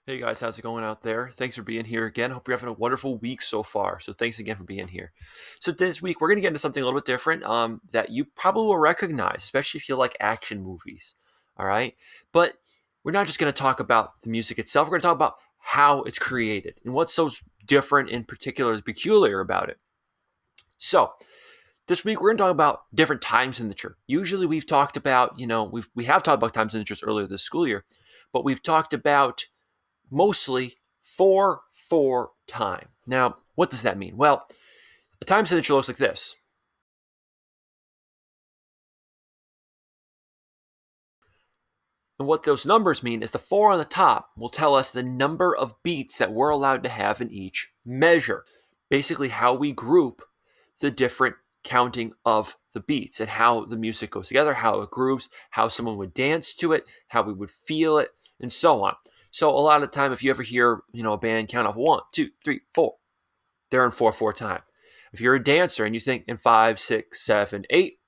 Hey guys, how's it going out there? Thanks for being here again. Hope you're having a wonderful week so far. So thanks again for being here. So this week we're going to get into something a little bit different that you probably will recognize, especially if you like action movies. All right, but we're not just going to talk about the music itself. We're going to talk about how it's created and what's so different and particular, peculiar about it. So this week we're going to talk about different time signature. Usually we've talked about, we have talked about time signatures earlier this school year, but we've talked about mostly 4/4 time. Now, what does that mean? Well, a time signature looks like this. And what those numbers mean is the 4 on the top will tell us the number of beats that we're allowed to have in each measure. Basically, how we group the different counting of the beats and how the music goes together, how it grooves, how someone would dance to it, how we would feel it, and so on. So a lot of the time, if you ever hear, a band count off 1, 2, 3, 4, they're in 4/4 time. If you're a dancer and you think in 5, 6, 7, 8,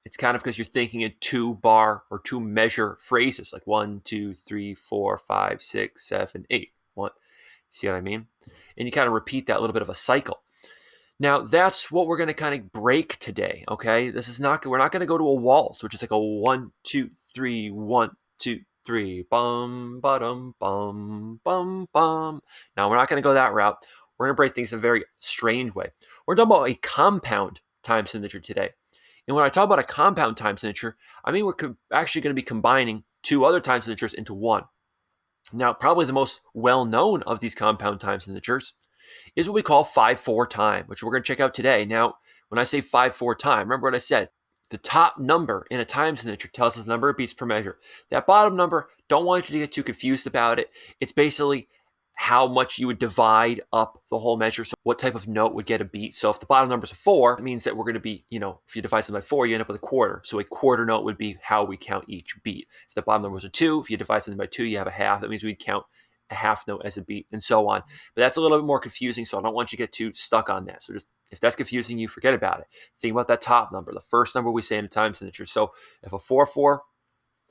it's kind of because you're thinking in 2 bar or 2 measure phrases like 1, 2, 3, 4, 5, 6, 7, 8. One. See what I mean? And you kind of repeat that little bit of a cycle. Now that's what we're going to kind of break today. Okay, we're not going to go to a waltz, which is like a 1, 2, 3, 1, 2, 3, bum, ba-dum, bum, bum, bum. Now we're not going to go that route. We're going to break things in a very strange way. We're talking about a compound time signature today. And when I talk about a compound time signature, I mean we're actually going to be combining two other time signatures into one. Now, probably the most well-known of these compound time signatures is what we call 5/4 time, which we're going to check out today. Now, when I say 5/4 time, remember what I said. The top number in a time signature tells us the number of beats per measure. That bottom number, don't want you to get too confused about it. It's basically how much you would divide up the whole measure. So what type of note would get a beat. So if the bottom number is a 4, it means that we're going to be, if you divide something by 4, you end up with a quarter. So a quarter note would be how we count each beat. If the bottom number was a 2, if you divide something by 2, you have a half. That means we'd count a half note as a beat and so on. But that's a little bit more confusing, so I don't want you to get too stuck on that. So just if that's confusing you, forget about it. Think about that top number, the first number we say in a time signature. So if a 4/4,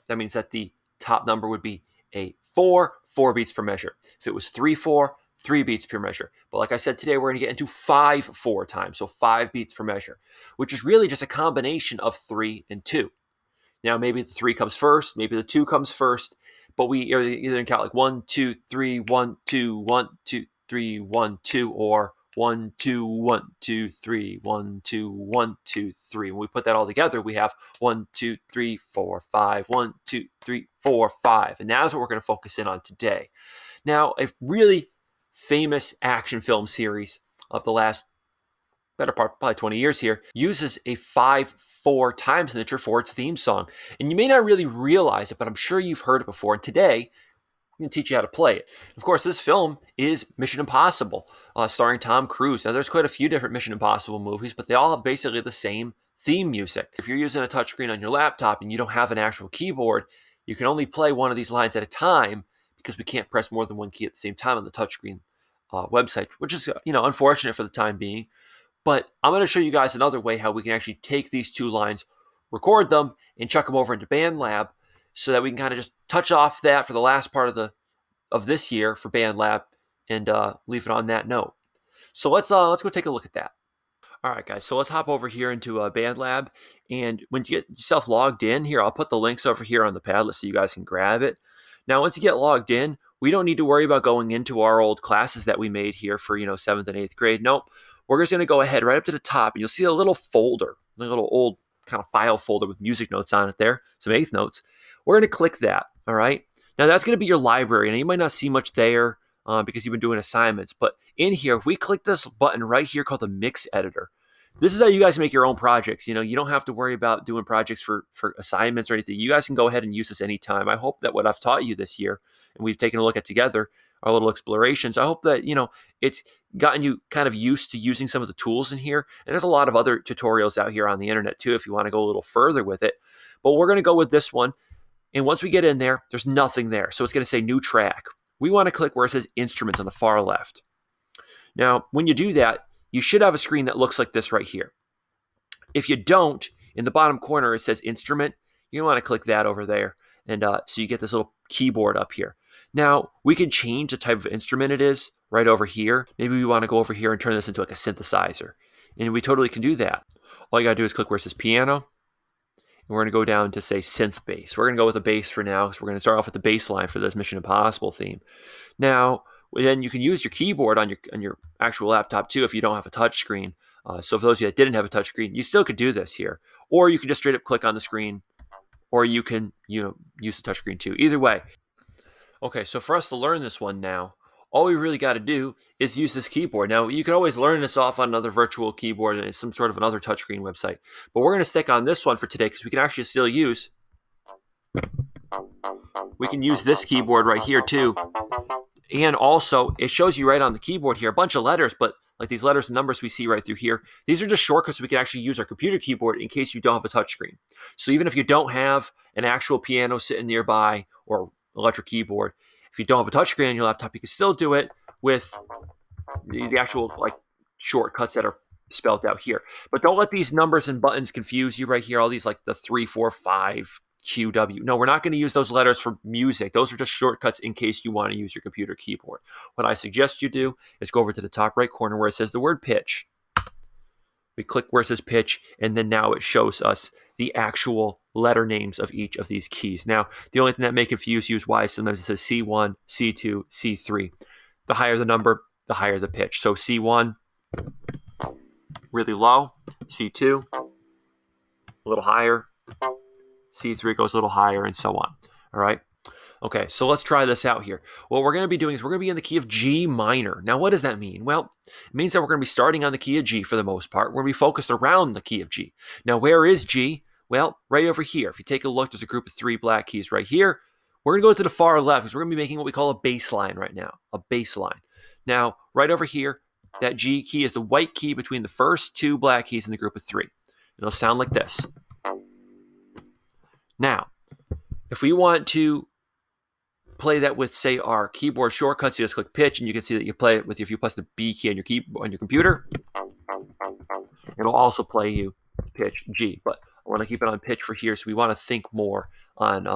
that means that the top number would be a 4 beats per measure. If it was 3/4, 3 beats per measure. But like I said, today we're going to get into 5/4 time, so 5 beats per measure, which is really just a combination of 3 and 2. Now, maybe the 3 comes first, maybe the 2 comes first, but we either count like 1, 2, 3, 1, 2, 1, 2, 3, 1, 2, or 1, 2, 1, 2, 3, 1, 2, 1, 2, 3. When we put that all together, we have 1, 2, 3, 4, 5, 1, 2, 3, 4, 5. And that's what we're going to focus in on today. Now, a really famous action film series of the last better part, probably 20 years here, uses a 5/4 time signature for its theme song. And you may not really realize it, but I'm sure you've heard it before. And today, I'm going to teach you how to play it. Of course, this film is Mission Impossible, starring Tom Cruise. Now, there's quite a few different Mission Impossible movies, but they all have basically the same theme music. If you're using a touchscreen on your laptop and you don't have an actual keyboard, you can only play one of these lines at a time because we can't press more than one key at the same time on the touchscreen website, which is unfortunate for the time being. But I'm going to show you guys another way how we can actually take these two lines, record them, and chuck them over into BandLab so that we can kind of just touch off that for the last part of this year for BandLab and leave it on that note. So let's go take a look at that. All right, guys. So let's hop over here into BandLab, and once you get yourself logged in here, I'll put the links over here on the Padlet so you guys can grab it. Now, once you get logged in, we don't need to worry about going into our old classes that we made here for 7th and 8th grade. Nope. We're just going to go ahead right up to the top, and you'll see a little folder, a little old kind of file folder with music notes on it there, some 8th notes. We're going to click that, all right? Now, that's going to be your library, and you might not see much there because you've been doing assignments. But in here, if we click this button right here called the Mix Editor, this is how you guys make your own projects. You don't have to worry about doing projects for assignments or anything. You guys can go ahead and use this anytime. I hope that what I've taught you this year, and we've taken a look at together, our little explorations, I hope that, it's gotten you kind of used to using some of the tools in here. And there's a lot of other tutorials out here on the internet too, if you want to go a little further with it. But we're going to go with this one. And once we get in there, there's nothing there. So it's going to say new track. We want to click where it says instruments on the far left. Now, when you do that, you should have a screen that looks like this right here. If you don't, in the bottom corner, it says instrument. You want to click that over there. And so you get this little keyboard up here. Now, we can change the type of instrument it is right over here. Maybe we want to go over here and turn this into like a synthesizer. And we totally can do that. All you got to do is click where it says piano. And we're going to go down to, say, synth bass. We're going to go with a bass for now because we're going to start off with the bass line for this Mission Impossible theme. Now, then you can use your keyboard on your actual laptop too if you don't have a touch screen. So for those of you that didn't have a touch screen, you still could do this here. Or you can just straight up click on the screen, or you can use the touch screen too. Either way. Okay, so for us to learn this one now, all we really got to do is use this keyboard. Now, you can always learn this off on another virtual keyboard and some sort of another touchscreen website. But we're going to stick on this one for today because we can actually still use this keyboard right here too. And also, it shows you right on the keyboard here a bunch of letters, but like these letters and numbers we see right through here, these are just shortcuts we can actually use our computer keyboard in case you don't have a touchscreen. So even if you don't have an actual piano sitting nearby or electric keyboard, if you don't have a touchscreen on your laptop, you can still do it with the actual like shortcuts that are spelled out here. But don't let these numbers and buttons confuse you right here. All these like the 3, 4, 5, QW. No, we're not going to use those letters for music. Those are just shortcuts in case you want to use your computer keyboard. What I suggest you do is go over to the top right corner where it says the word pitch. We click where it says pitch, and then now it shows us the actual letter names of each of these keys. Now, the only thing that may confuse you is why sometimes it says C1, C2, C3. The higher the number, the higher the pitch. So C1, really low. C2, a little higher. C3 goes a little higher, and so on. All right? Okay, so let's try this out here. What we're going to be doing is we're going to be in the key of G minor. Now, what does that mean? Well, it means that we're going to be starting on the key of G for the most part. We're going to be focused around the key of G. Now, where is G? Well, right over here. If you take a look, there's a group of 3 black keys right here. We're going to go to the far left because we're going to be making what we call a bass line right now, a bass line. Now, right over here, that G key is the white key between the first 2 black keys in the group of 3. It'll sound like this. Now, if we want to play that with, say, our keyboard shortcuts, you just click pitch, and you can see that you play it with, if you press the B key on your on your computer, it'll also play you pitch G. But I want to keep it on pitch for here, so we want to think more on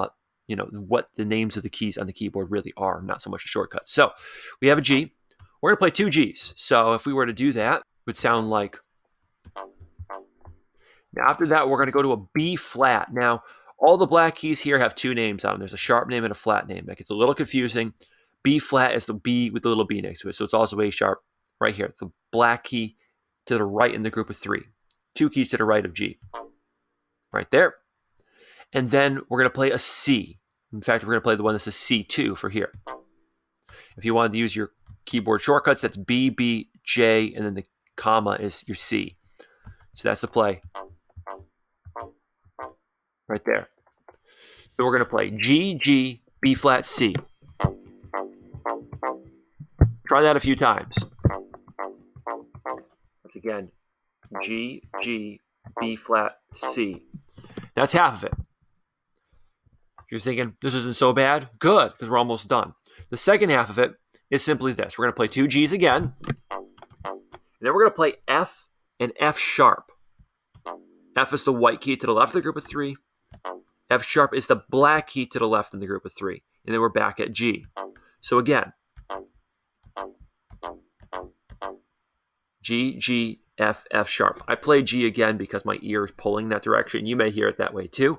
what the names of the keys on the keyboard really are, not so much a shortcut. So we have a G. We're going to play 2 Gs. So if we were to do that, it would sound like. Now after that, we're going to go to a B flat. Now, all the black keys here have 2 names on them. There's a sharp name and a flat name. That gets a little confusing. B flat is the B with the little B next to it. So it's also A sharp right here. The black key to the right in the group of 3. 2 keys to the right of G. Right there. And then we're going to play a C. In fact, we're going to play the one that says C2 for here. If you wanted to use your keyboard shortcuts, that's B, B, J, and then the comma is your C. So that's the play. Right there. So we're going to play G, G, B flat, C. Try that a few times. Once again, G, G, B flat, C. That's half of it. You're thinking, this isn't so bad? Good, because we're almost done. The second half of it is simply this. We're going to play 2 Gs again. And then we're going to play F and F sharp. F is the white key to the left of the group of 3. F sharp is the black key to the left in the group of 3. And then we're back at G. So again, G, G, F, F sharp. I play G again because my ear is pulling that direction. You may hear it that way too.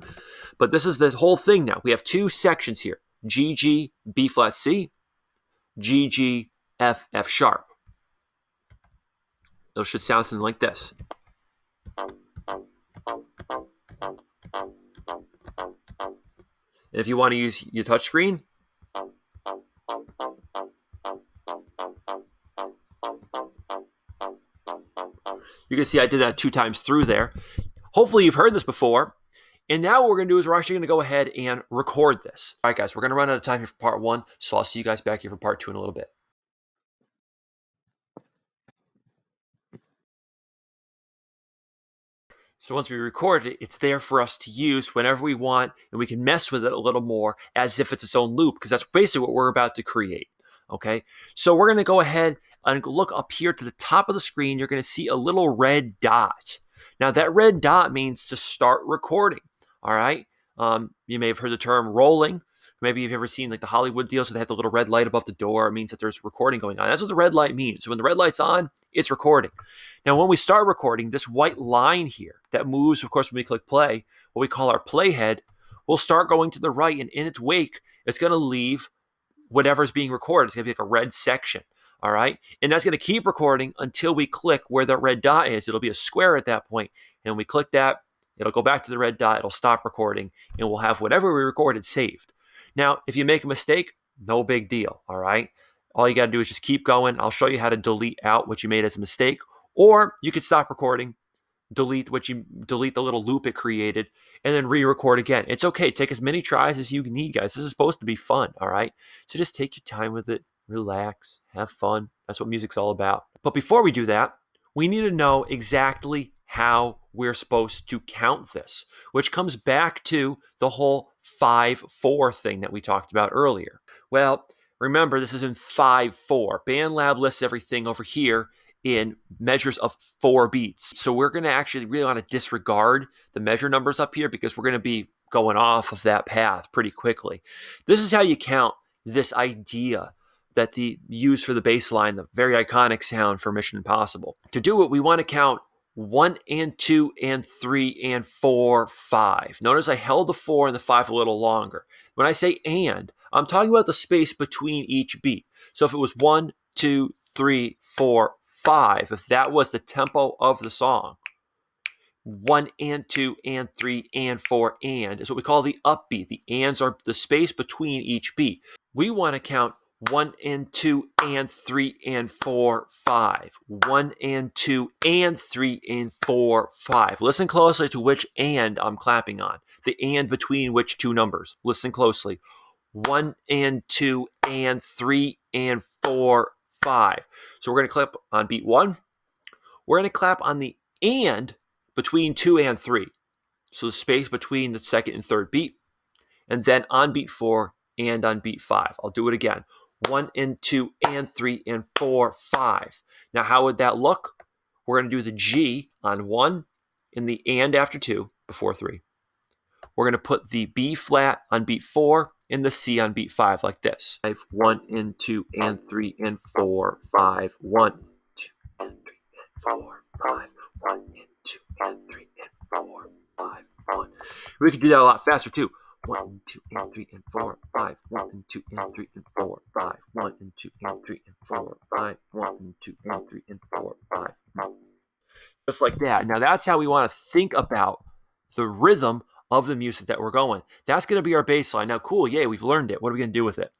But this is the whole thing now. We have 2 sections here. G, G, B flat, C. G, G, F, F sharp. Those should sound something like this. And if you want to use your touch screen, you can see I did that 2 times through there. Hopefully you've heard this before. And now what we're going to do is we're actually going to go ahead and record this. All right, guys, we're going to run out of time here for part 1, so I'll see you guys back here for part 2 in a little bit. So once we record it, it's there for us to use whenever we want, and we can mess with it a little more as if it's its own loop, because that's basically what we're about to create. Okay, so we're going to go ahead and look up here to the top of the screen. You're going to see a little red dot. Now that red dot means to start recording. All right, you may have heard the term rolling. Maybe you've ever seen like the Hollywood deals where they have the little red light above the door. It means that there's recording going on. That's what the red light means. So when the red light's on, it's recording. Now, when we start recording, this white line here that moves, of course, when we click play, what we call our playhead, will start going to the right, and in its wake, it's going to leave whatever's being recorded. It's going to be like a red section. All right. And that's going to keep recording until we click where that red dot is. It'll be a square at that point. And when we click that, it'll go back to the red dot. It'll stop recording, and we'll have whatever we recorded saved. Now, if you make a mistake, no big deal. All right. All you got to do is just keep going. I'll show you how to delete out what you made as a mistake, or you could stop recording, delete the little loop it created, and then re-record again. It's okay. Take as many tries as you need, guys. This is supposed to be fun. All right. So just take your time with it. Relax, have fun. That's what music's all about. But before we do that, we need to know exactly how we're supposed to count this, which comes back to the whole 5/4 thing that we talked about earlier. Well, remember, this is in 5/4. BandLab lists everything over here in measures of 4 beats. So we're going to actually really want to disregard the measure numbers up here because we're going to be going off of that path pretty quickly. This is how you count this idea that the use for the bass line, the very iconic sound for Mission Impossible. To do it, we want to count 1 and 2 and 3 and 4, 5. Notice I held the 4 and the 5 a little longer. When I say and, I'm talking about the space between each beat. So if it was 1, 2, 3, 4, 5, if that was the tempo of the song, 1 and 2 and 3 and 4 and is what we call the upbeat. The ands are the space between each beat. We want to count 1 and 2 and 3 and 4, 5. 1 and 2 and 3 and 4, 5. Listen closely to which and I'm clapping on. The and between which two numbers. Listen closely. 1 and 2 and 3 and 4, 5. So we're going to clap on beat 1. We're going to clap on the and between 2 and 3. So the space between the second and third beat. And then on beat 4 and on beat 5. I'll do it again. 1 and 2 and 3 and 4, 5. Now, how would that look? We're going to do the G on 1 and the and after 2 before 3. We're going to put the B flat on beat 4 and the C on beat 5 like this. 1 and 2 and 3 and 4, 5. 1, 2 and 3 and 4, 5. 1 and 2 and 3 and 4, 5. 1. We could do that a lot faster too. 1 and 2 and 3 and 4, 5. 1 and 2 and 3 and 4, 5. 1 and 2 and 3 and 4, 5. 1 and 2 and 3 and 4, 5. Just like that. Now that's how we want to think about the rhythm of the music that we're going. That's going to be our bass line. Now, cool, yay, we've learned it. What are we going to do with it?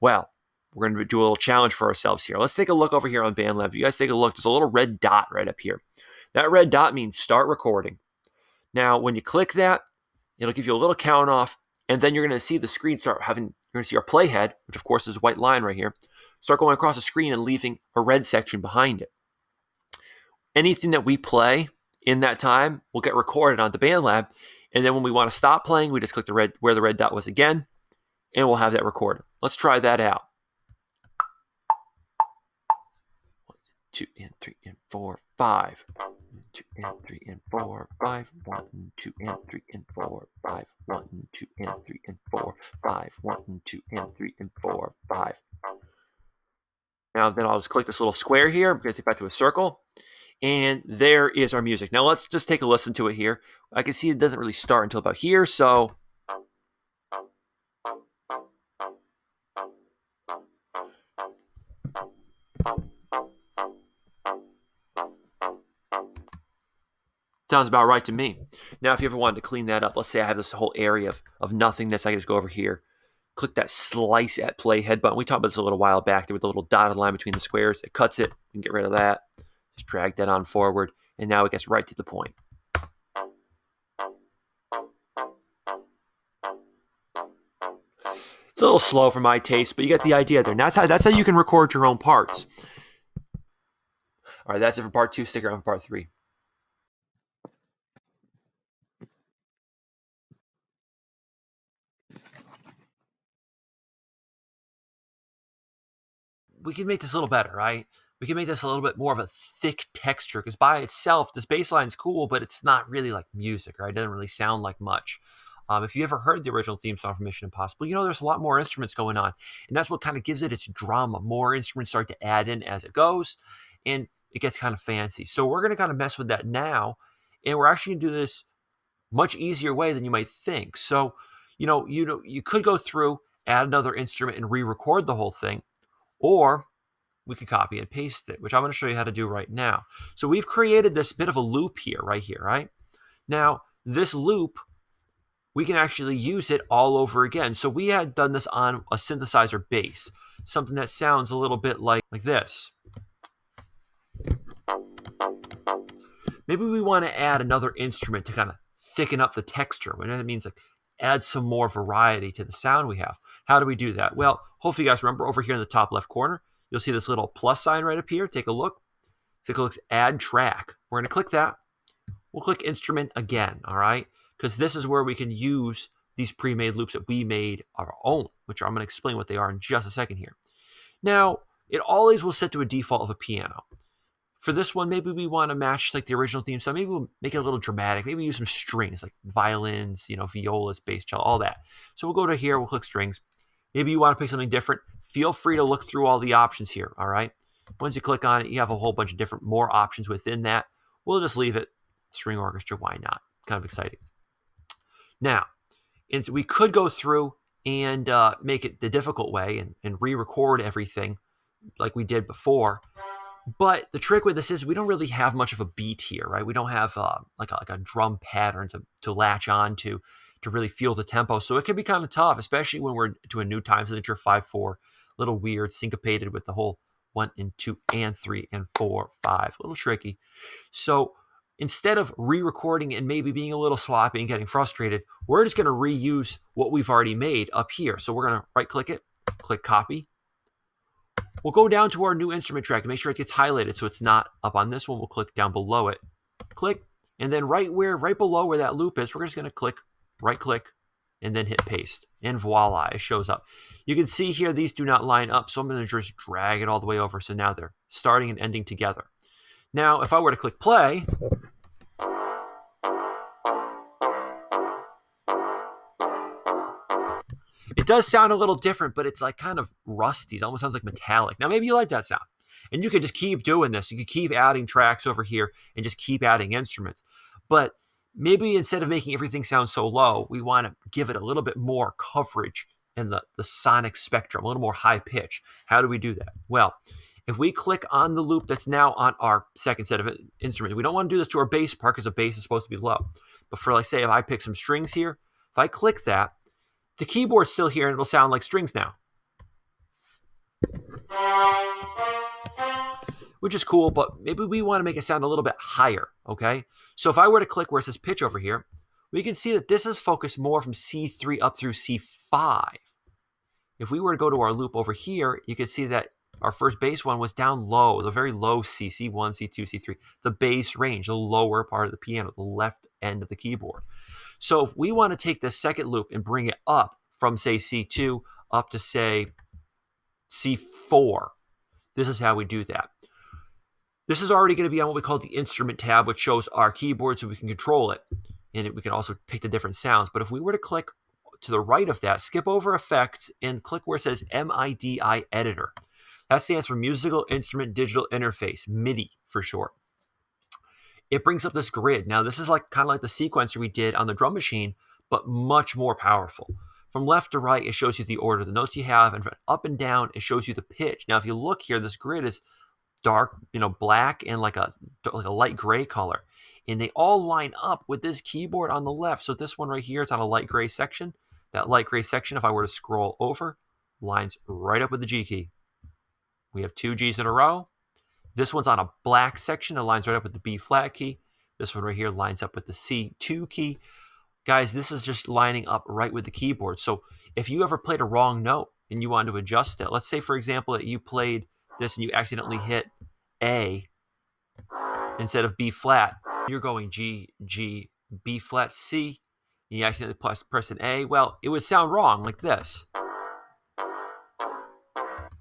Well, we're going to do a little challenge for ourselves here. Let's take a look over here on BandLab. You guys take a look. There's a little red dot right up here. That red dot means start recording. Now, when you click that, it'll give you a little count off, and then you're going to see the screen start having, you're going to see our playhead, which of course is a white line right here, start going across the screen and leaving a red section behind it. Anything that we play in that time will get recorded onto BandLab, and then when we want to stop playing, we just click the red where the red dot was again, and we'll have that recorded. Let's try that out. 1, 2 and 3 and 4, 5. 1, 2 and 3 and 4, 5. 1 and 2 and 3 and 4, 5. 1 and 2 and 3 and 4, 5. 1 and 2 and 3 and 4, 5. Now then I'll just click this little square here, get it back to a circle. And there is our music. Now let's just take a listen to it here. I can see it doesn't really start until about here, so sounds about right to me. Now, if you ever wanted to clean that up, let's say I have this whole area of nothingness. I can just go over here, click that slice at playhead button. We talked about this a little while back there with the little dotted line between the squares. It cuts it. We can get rid of that. Just drag that on forward, and now it gets right to the point. It's a little slow for my taste, but you get the idea there. And that's how you can record your own parts. All right, that's it for part 2. Stick around for part 3. We can make this a little better, right? We can make this a little bit more of a thick texture, because by itself, this bass line is cool, but it's not really like music, right? It doesn't really sound like much. If you ever heard the original theme song from Mission Impossible, you know there's a lot more instruments going on. And that's what kind of gives it its drama. More instruments start to add in as it goes, and it gets kind of fancy. So we're going to kind of mess with that now, and we're actually going to do this much easier way than you might think. So, you could go through, add another instrument, and re-record the whole thing, or we could copy and paste it, which I'm going to show you how to do right now. So we've created this bit of a loop here, right? Now, this loop, we can actually use it all over again. So we had done this on a synthesizer bass, something that sounds a little bit like this. Maybe we want to add another instrument to kind of thicken up the texture. What that means, like, add some more variety to the sound we have. How do we do that? Well, hopefully you guys remember over here in the top left corner, you'll see this little plus sign right up here. Take a look. Take a look, add track. We're going to click that. We'll click instrument again, all right? Because this is where we can use these pre-made loops that we made our own, which I'm going to explain what they are in just a second here. Now, it always will set to a default of a piano. For this one, maybe we want to match like the original theme song. Maybe we'll make it a little dramatic. Maybe use some strings like violins, violas, bass, cello, all that. So we'll go to here, we'll click strings. Maybe you want to pick something different. Feel free to look through all the options here, all right? Once you click on it, you have a whole bunch of different more options within that. We'll just leave it string orchestra. Why not? Kind of exciting. Now, we could go through and make it the difficult way and re-record everything like we did before. But the trick with this is we don't really have much of a beat here, right? We don't have like a drum pattern to latch on to really feel the tempo. So it can be kind of tough, especially when we're doing new time signature 5/4, a little weird, syncopated with the whole 1 and 2 and 3 and 4, 5, a little tricky. So instead of re-recording and maybe being a little sloppy and getting frustrated, we're just going to reuse what we've already made up here. So we're going to right-click it, click copy. We'll go down to our new instrument track and make sure it gets highlighted so it's not up on this one. We'll click down below it, click, and then right below where that loop is, we're just going to click, right-click, and then hit paste. And voila, it shows up. You can see here these do not line up, so I'm going to just drag it all the way over. So now they're starting and ending together. Now, if I were to click play, it does sound a little different, but it's like kind of rusty. It almost sounds like metallic. Now, maybe you like that sound. And you could just keep doing this. You could keep adding tracks over here and just keep adding instruments. But maybe instead of making everything sound so low, we want to give it a little bit more coverage in the sonic spectrum, a little more high pitch. How do we do that? Well, if we click on the loop that's now on our second set of instruments, we don't want to do this to our bass part because the bass is supposed to be low. But for, like, say, if I pick some strings here, if I click that, the keyboard's still here and it'll sound like strings now, which is cool, but maybe we want to make it sound a little bit higher, okay? So if I were to click where it says pitch over here, we can see that this is focused more from C3 up through C5. If we were to go to our loop over here, you can see that our first bass one was down low, the very low C, C1, C2, C3, the bass range, the lower part of the piano, the left end of the keyboard. So if we want to take this second loop and bring it up from, say, C2 up to, say, C4, this is how we do that. This is already going to be on what we call the instrument tab, which shows our keyboard so we can control it. And we can also pick the different sounds. But if we were to click to the right of that, skip over effects and click where it says MIDI editor. That stands for Musical Instrument Digital Interface, MIDI for short. It brings up this grid. Now, this is kind of like the sequencer we did on the drum machine, but much more powerful. From left to right, it shows you the order of the notes you have, and from up and down, it shows you the pitch. Now, if you look here, this grid is dark, black and like a light gray color, and they all line up with this keyboard on the left. So this one right here, it's on a light gray section. That light gray section, if I were to scroll over, lines right up with the G key. We have 2 Gs in a row. This one's on a black section. It lines right up with the B flat key. This one right here lines up with the C2 key. Guys, this is just lining up right with the keyboard. So if you ever played a wrong note and you wanted to adjust it, let's say, for example, that you played this and you accidentally hit A instead of B flat, you're going G, G, B flat, C, and you accidentally press an A, well, it would sound wrong like this.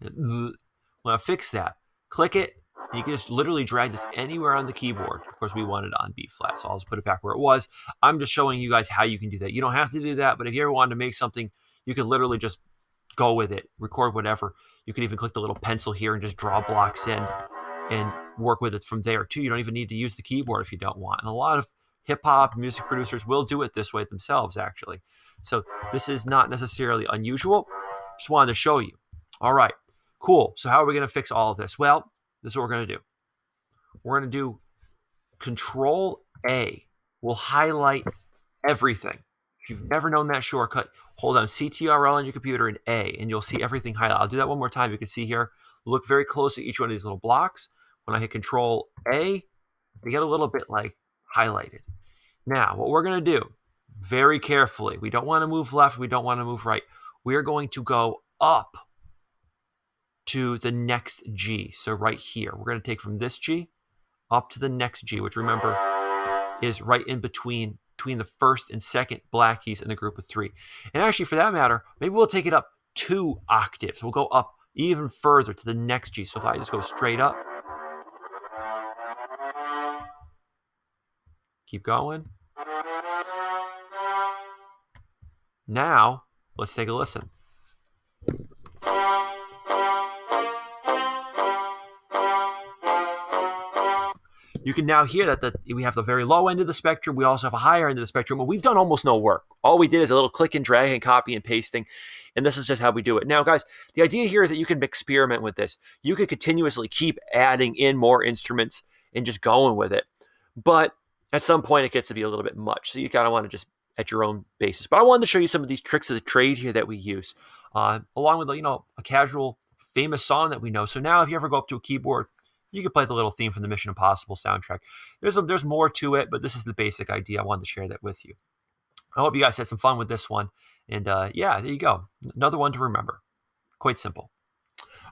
Want to fix that? Click it, And you can just literally drag this anywhere on the keyboard. Of course, we want it on B flat, so I'll just put it back where it was. I'm just showing you guys how you can do that. You don't have to do that, but if you ever wanted to make something, you could literally just go with it, record whatever. You can even click the little pencil here and just draw blocks in and work with it from there too. You don't even need to use the keyboard if you don't want. And a lot of hip hop music producers will do it this way themselves, actually. So this is not necessarily unusual. Just wanted to show you. All right, cool. So how are we going to fix all of this? Well, this is what we're going to do. We're going to do Control A. We'll highlight everything. If you've never known that shortcut, hold on CTRL on your computer and A, and you'll see everything highlighted. I'll do that one more time. You can see here, look very closely at each one of these little blocks. When I hit Control A, they get a little bit like highlighted. Now, what we're going to do, very carefully, we don't want to move left, we don't want to move right. We are going to go up to the next G. So right here, we're going to take from this G up to the next G, which remember is right in between the first and second black keys in the group of 3. And actually, for that matter, maybe we'll take it up 2 octaves. We'll go up even further to the next G. So if I just go straight up, keep going. Now, let's take a listen. You can now hear that we have the very low end of the spectrum. We also have a higher end of the spectrum, but we've done almost no work. All we did is a little click and drag and copy and pasting, and this is just how we do it. Now, guys, the idea here is that you can experiment with this. You could continuously keep adding in more instruments and just going with it, but at some point it gets to be a little bit much, so you kind of want to just at your own basis. But I wanted to show you some of these tricks of the trade here that we use, along with a casual famous song that we know. So now if you ever go up to a keyboard, you can play the little theme from the Mission Impossible soundtrack. There's more to it, but this is the basic idea. I wanted to share that with you. I hope you guys had some fun with this one. And yeah, there you go. Another one to remember. Quite simple.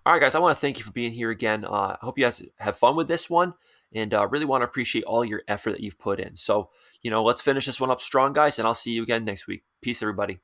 All right, guys, I want to thank you for being here again. I hope you guys have fun with this one, and really want to appreciate all your effort that you've put in. So, let's finish this one up strong, guys, and I'll see you again next week. Peace, everybody.